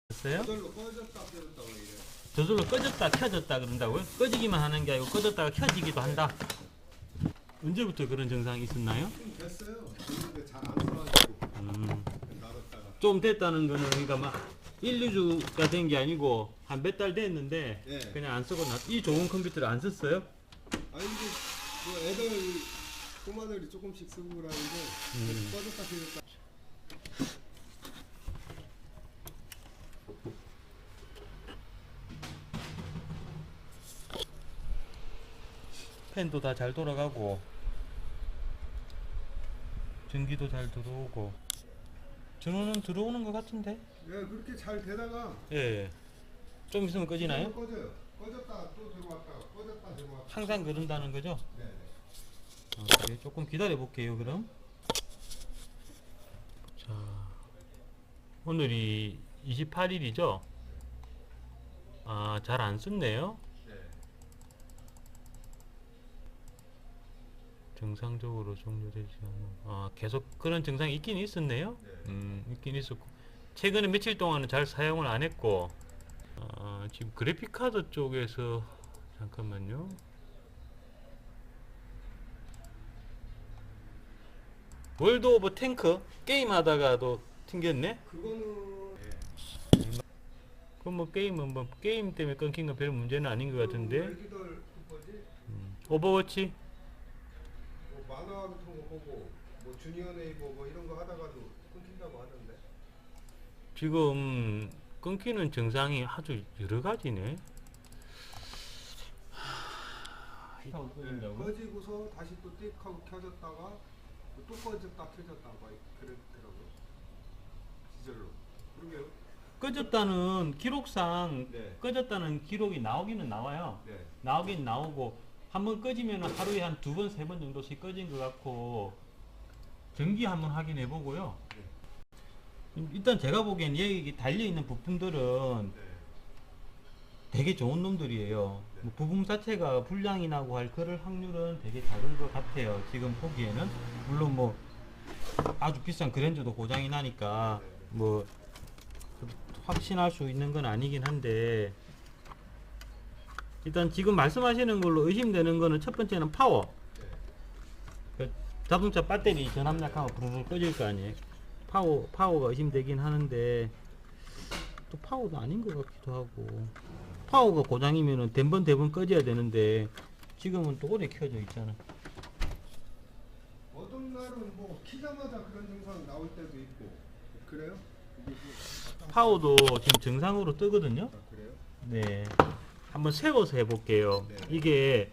됐어요? 저절로 꺼졌다 켜졌다고 이래. 저절로 꺼졌다 켜졌다 그런다고요? 꺼지기만 하는 게 아니고 꺼졌다가 켜지기도 한다. 언제부터 그런 증상이 있었나요? 좀 됐어요. 근데 잘 안 써가지고 놔뒀다가. 좀 됐다는 거는 그러니까 막 1, 2주가 된 게 아니고 한 몇 달 됐는데 예. 그냥 안 쓰고 이 좋은 컴퓨터를 안 썼어요? 아니 이제 뭐 애들 꼬마들이 조금씩 쓰고 그러는데 꺼졌다 켜졌다. 팬도 다 잘 돌아가고 전기도 잘 들어오고 전원은 들어오는 것 같은데? 예, 그렇게 잘 되다가 예. 좀 있으면 꺼지나요? 꺼져요. 꺼졌다 또 들어왔다가 꺼졌다 들어왔다. 항상 그런다는 거죠? 네. 그래, 조금 기다려 볼게요 그럼. 자, 오늘이 28일이죠? 아, 잘 안 썼네요. 네. 정상적으로 종료되지 않는. 아, 계속 그런 증상이 있긴 있었네요. 네. 있긴 있었고. 최근에 며칠 동안은 잘 사용을 안 했고, 지금 그래픽카드 쪽에서, 잠깐만요. 월드 오브 탱크? 게임 하다가도 튕겼네? 그거는 그럼 뭐 게임은 뭐, 게임 때문에 끊긴 건 별 문제는 아닌 것 같은데. 애기들 그 뭐지? 오버워치? 뭐 만화 같은 거 보고 뭐 주니어 네이버 뭐 이런 거 하다가도 끊긴다고 하던데. 지금 끊기는 증상이 아주 여러 가지네. 꺼지고서 다시 또 띡 하고 켜졌다가 또 꺼졌다 켜졌다가 그랬더라고요. 지절로. 그러게요. 꺼졌다는 기록상 네. 꺼졌다는 기록이 나오기는 나와요. 네. 나오긴 나오고 한번 꺼지면 하루에 한 2번, 3번 정도씩 꺼진 것 같고 전기 한번 확인해 보고요. 일단 제가 보기엔 여기 달려있는 부품들은 네. 되게 좋은 놈들이에요. 네. 뭐 부품 자체가 불량이 나고 할 그럴 확률은 되게 작은 것 같아요. 지금 보기에는. 물론 뭐 아주 비싼 그랜저도 고장이 나니까 뭐 확신할 수 있는 건 아니긴 한데, 일단 지금 말씀하시는 걸로 의심되는 거는 첫 번째는 파워. 그 자동차 배터리 전압약하면 부르르 꺼질 거 아니에요. 파워가 의심되긴 하는데 또 파워도 아닌 것 같기도 하고. 파워가 고장이면은 대번 꺼져야 되는데 지금은 또 오래 켜져 있잖아. 어떤 날은 뭐 키자마자 그런 증상 나올 때도 있고 그래요? 이게 뭐 파워도 지금 정상으로 뜨거든요. 그래요? 네, 한번 세워서 해볼게요. 네. 이게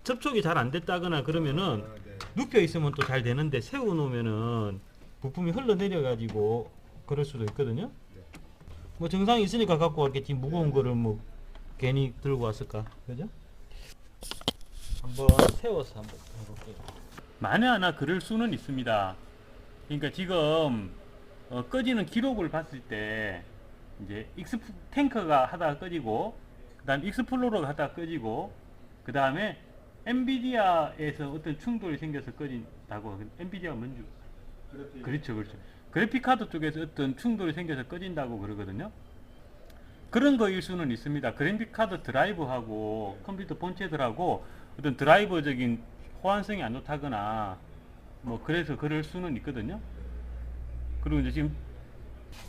접촉이 잘 안 됐다거나 그러면은 네. 눕혀 있으면 또 잘 되는데 세워 놓으면은 부품이 흘러내려 가지고 그럴 수도 있거든요. 네. 뭐 증상이 있으니까 갖고 왔겠지. 무거운 거를 뭐 괜히 들고 왔을까, 그죠? 한번 세워서 한번 해볼게요. 만에 하나 그럴 수는 있습니다. 그러니까 지금 꺼지는 기록을 봤을 때 이제 탱커가 하다가 꺼지고, 그 다음 익스플로러가 하다가 꺼지고, 그 다음에 엔비디아에서 어떤 충돌이 생겨서 꺼진다고. 엔비디아가 뭔지. 그렇죠, 그렇죠. 그래픽카드 쪽에서 어떤 충돌이 생겨서 꺼진다고 그러거든요. 그런 거일 수는 있습니다. 그래픽카드 드라이브하고 컴퓨터 본체들하고 어떤 드라이버적인 호환성이 안 좋다거나 뭐 그래서 그럴 수는 있거든요. 그리고 이제 지금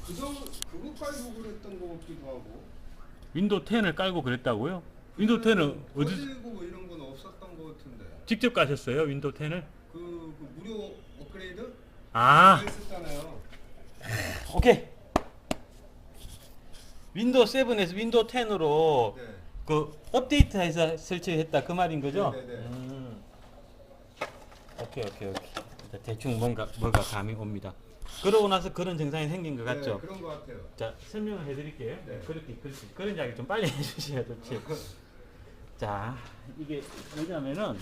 그거 깔고 그랬던 거 같기도 하고. 윈도우 10을 깔고 그랬다고요? 윈도우 10은 어디 꺼지고 뭐 이런 건 없었던 거 같은데. 직접 가셨어요? 윈도우 10을? 그 무료 업그레이드 아, 했었잖아요. 오케이. 윈도우 7에서 윈도우 10으로 네. 그 업데이트해서 설치했다 그 말인 거죠? 네네네. 오케이. 대충 뭐가 감이 옵니다. 그러고 나서 그런 증상이 생긴 것 같죠? 네, 그런 거 같아요. 자, 설명을 해드릴게요. 네. 그렇게 그런 이야기 좀 빨리 해주셔야 좋지. 자, 이게 뭐냐면은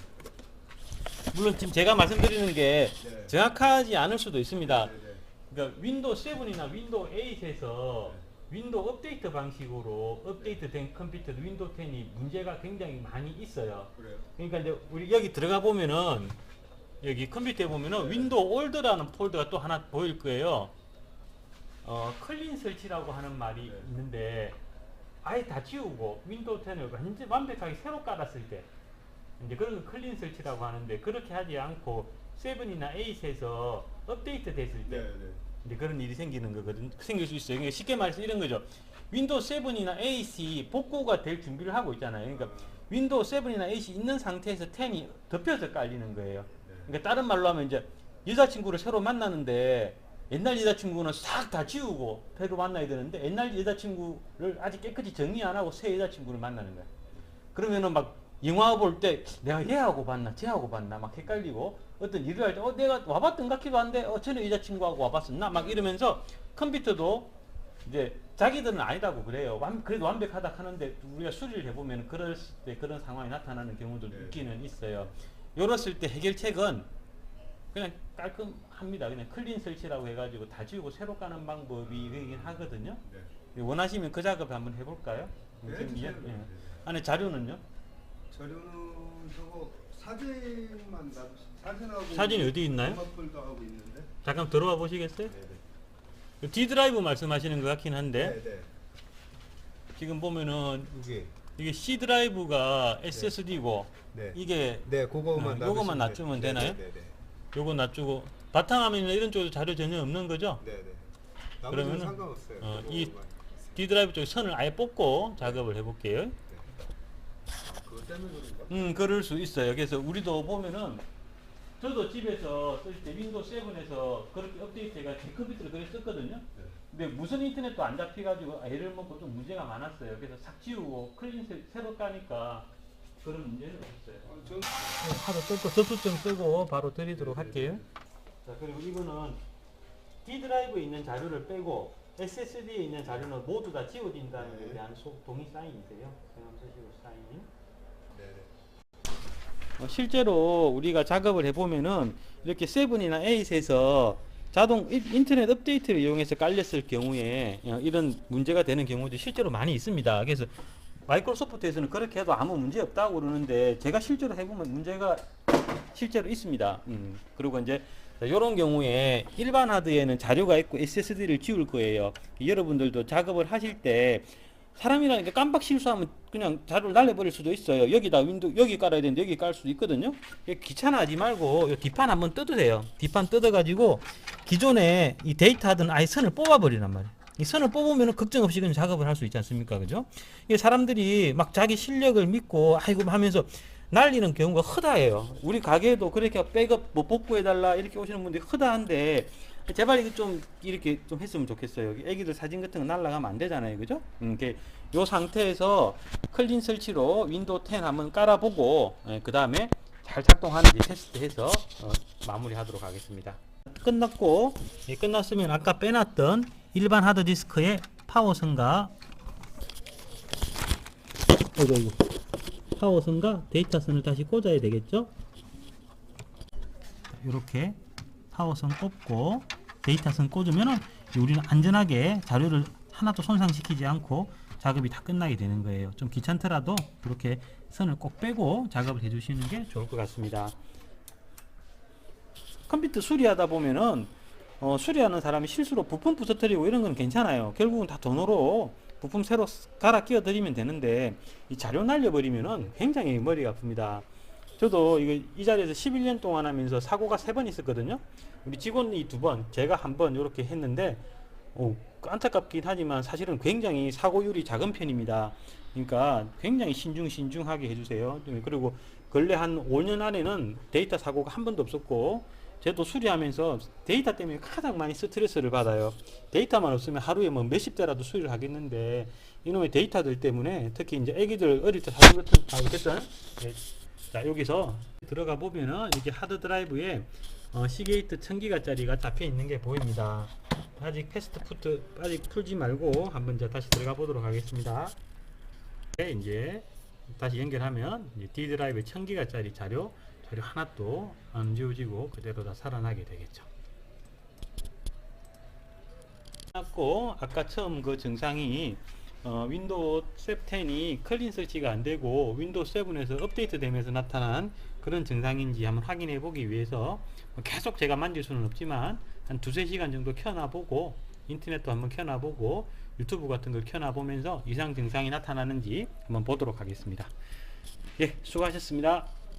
물론 지금 제가 말씀드리는 게 네. 정확하지 않을 수도 있습니다. 네네. 그러니까 윈도우 7이나 윈도우 8에서 윈도우 업데이트 방식으로 업데이트된 컴퓨터 윈도우 10이 문제가 굉장히 많이 있어요. 그래요? 그러니까 이제 우리 여기 들어가 보면은 여기 컴퓨터에 보면은 윈도우 올드라는 폴더가 또 하나 보일 거예요. 클린 설치라고 하는 말이 네. 있는데 아예 다 지우고 윈도우 10을 완전 완벽하게 새로 깔았을 때 이제 그런 거 클린 설치라고 하는데 그렇게 하지 않고 7이나 8에서 업데이트 됐을 때 네, 네. 이제 그런 일이 생기는 거거든. 생길 수 있어요. 그러니까 쉽게 말해서 이런 거죠. 윈도우 7이나 8이 복구가 될 준비를 하고 있잖아요. 그러니까 윈도우 7이나 8이 있는 상태에서 10이 덮여서 깔리는 거예요. 그러니까 다른 말로 하면 이제 여자친구를 새로 만나는데 옛날 여자친구는 싹 다 지우고 새로 만나야 되는데 옛날 여자친구를 아직 깨끗이 정리 안 하고 새 여자친구를 만나는 거야. 그러면은 막 영화 볼 때 내가 얘하고 봤나 쟤하고 봤나 막 헷갈리고 어떤 일을 할 때 내가 와봤던 것 같기도 한데 전에 여자친구하고 와봤었나 막 이러면서 컴퓨터도 이제 자기들은 아니다고 그래요. 그래도 완벽하다 하는데 우리가 수리를 해보면 그럴 때 그런 상황이 나타나는 경우도 네. 있기는 있어요. 요랬을 때 해결책은 그냥 깔끔합니다. 그냥 클린 설치라고 해가지고 다 지우고 새로 까는 방법이 되긴 하거든요. 네. 원하시면 그 작업 한번 해볼까요? 네, 지금 해주세요. 예. 네. 안에 자료는요? 자료는 저거 사진만 놔두세요. 사진하고 사진이 어디 있나요? 음악 폴더하고 있는데. 잠깐 들어와 보시겠어요? 네, 네. 그 D 드라이브 말씀하시는 것 같긴 한데 네, 네. 지금 보면은 이게 이게 C 드라이브가 SSD고 네. 이게 네, 그거만 요거만 놔주면 되나요? 네, 네. 요거 놔주고 바탕화면이나 이런 쪽에도 자료 전혀 없는 거죠? 네, 네. 나머지는 그러면은 상관없어요. 이 그거만. D 드라이브 쪽 선을 아예 뽑고 작업을 해볼게요. 네. 아, 그거 때문에 그런가? 그럴 수 있어요. 그래서 우리도 보면은 저도 집에서 쓸 때 윈도우 7에서 그렇게 업데이트해가 제 컴퓨터를 그렇게 썼거든요. 네. 근데 무선 인터넷도 안 잡혀가지고 애를 먹고 좀 문제가 많았어요. 그래서 싹 지우고 클린 새로 까니까 그런 문제는 없었어요. 전 하도 뜯고 접수증 쓰고 바로 드리도록 할게요. 자, 그리고 이거는 D 드라이브에 있는 자료를 빼고 SSD에 있는 자료는 모두 다 지워진다는 네. 것에 대한 동의 사인이세요. 성함 쓰시고 사인. 네, 네. 실제로 우리가 작업을 해보면은 이렇게 7이나 8에서 자동 인터넷 업데이트를 이용해서 깔렸을 경우에 이런 문제가 되는 경우도 실제로 많이 있습니다. 그래서 마이크로소프트에서는 그렇게 해도 아무 문제 없다고 그러는데 제가 실제로 해보면 문제가 실제로 있습니다. 그리고 이제 이런 경우에 일반 하드에는 자료가 있고 SSD를 지울 거예요. 여러분들도 작업을 하실 때 사람이라니까 깜빡 실수하면 그냥 자료를 날려버릴 수도 있어요. 여기다 윈도우 여기 깔아야 되는데 여기 깔 수도 있거든요. 귀찮아하지 말고 이 뒷판 한번 뜯으세요. 뒷판 뜯어가지고 기존에 이 데이터 하드는 아예 선을 뽑아버리란 말이에요. 이 선을 뽑으면 걱정 없이 그냥 작업을 할 수 있지 않습니까? 그죠? 이게 사람들이 막 자기 실력을 믿고 아이고 하면서 날리는 경우가 허다해요. 우리 가게에도 그렇게 백업 뭐 복구해달라 이렇게 오시는 분들이 허다한데 제발 이거 좀 이렇게 좀 했으면 좋겠어요. 애기들 사진 같은 거 날라가면 안 되잖아요. 그죠? 이렇게 요 상태에서 클린 설치로 윈도우 10 한번 깔아보고 그 다음에 잘 작동하는지 테스트해서 마무리 하도록 하겠습니다. 끝났고 끝났으면 아까 빼놨던 일반 하드디스크의 파워선과 파워선과 데이터선을 다시 꽂아야 되겠죠? 이렇게 파워선 꽂고 데이터선 꽂으면은 우리는 안전하게 자료를 하나도 손상시키지 않고 작업이 다 끝나게 되는 거예요. 좀 귀찮더라도 이렇게 선을 꼭 빼고 작업을 해주시는 게 좋을 것 같습니다. 컴퓨터 수리하다 보면은 수리하는 사람이 실수로 부품 부서뜨리고 이런 건 괜찮아요. 결국은 다 돈으로 부품 새로 갈아 끼워 드리면 되는데 이 자료 날려버리면은 굉장히 머리가 아픕니다. 저도 이 자리에서 11년 동안 하면서 사고가 3번 있었거든요. 우리 직원이 2번, 제가 1번 이렇게 했는데 안타깝긴 하지만 사실은 굉장히 사고율이 작은 편입니다. 그러니까 굉장히 신중하게 해주세요. 그리고 근래 한 5년 안에는 데이터 사고가 한 번도 없었고 저도 수리하면서 데이터 때문에 가장 많이 스트레스를 받아요. 데이터만 없으면 하루에 뭐 몇십 대라도 수리를 하겠는데 이놈의 데이터들 때문에 특히 이제 애기들 어릴 때 사진 같은 거 알겠어요? 네. 자, 여기서 들어가 보면은 이게 하드 드라이브에 시게이트 1000기가짜리가 잡혀 있는 게 보입니다. 아직 패스트푸트 아직 풀지 말고 한번 이제 다시 들어가 보도록 하겠습니다. 네, 이제 다시 연결하면 이제 D 드라이브 1000기가짜리 자료 하나도 안 지워지고 그대로 다 살아나게 되겠죠. 아까 처음 그 증상이 윈도우 10이 클린 설치가 안 되고 윈도우 7에서 업데이트 되면서 나타난 그런 증상인지 한번 확인해 보기 위해서 계속 제가 만질 수는 없지만 한 2-3시간 정도 켜놔 보고 인터넷도 한번 켜놔보고 유튜브 같은 걸 켜놔보면서 이상 증상이 나타나는지 한번 보도록 하겠습니다. 예, 수고하셨습니다.